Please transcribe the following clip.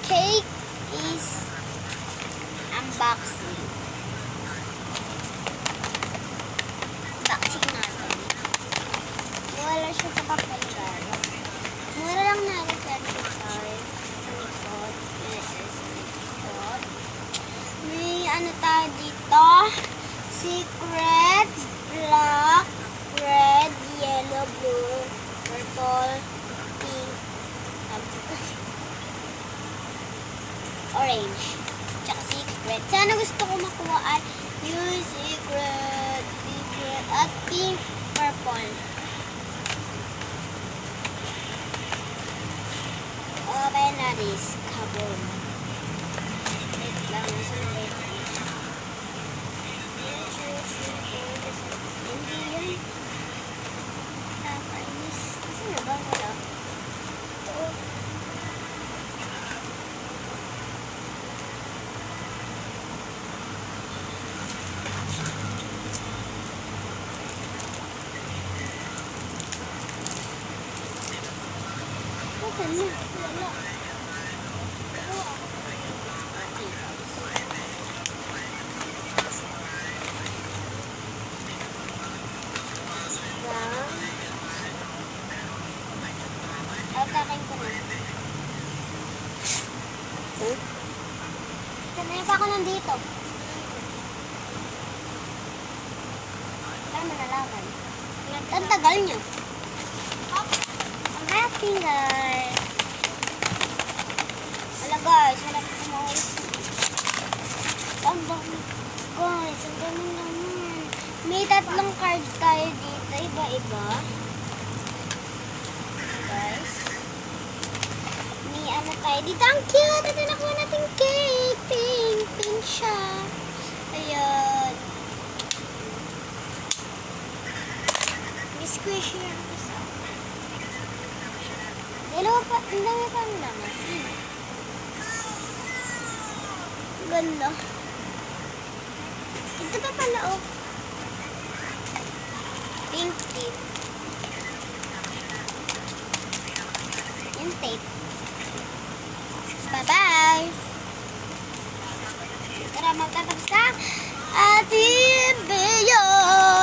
cake is unboxing. Unboxing natin. Wala siya sa papel guys. Mura lang na rin sa likod. May ano tayo dito? Secret, black, red, yellow, blue, purple, pink, orange. Tsaka secret. Sana gusto ko makuha ay yung secret, at pink, purple. Okay na this. Kabon. Wait lang. Nasa na rin. Hindi yun. Nakainis. Kasi na ba? Wala. Ito. Saan na? Wala. Atakin ko na. Sanay pa ako nandito. Para manalaman. Ang tagal niya. I'm happy guys. Wala guys, hanap ko mga ang dami guys, ang dami naman. May 3 card tayo dito, iba-iba. Guys. May ano tayo dito. Ang cute! Ito nakuha natin cake. Pink. Pink siya. Ayan. May squishy yan. Dalawa pa. Ang dami pa naman. Ganda. Ito pa pala oh.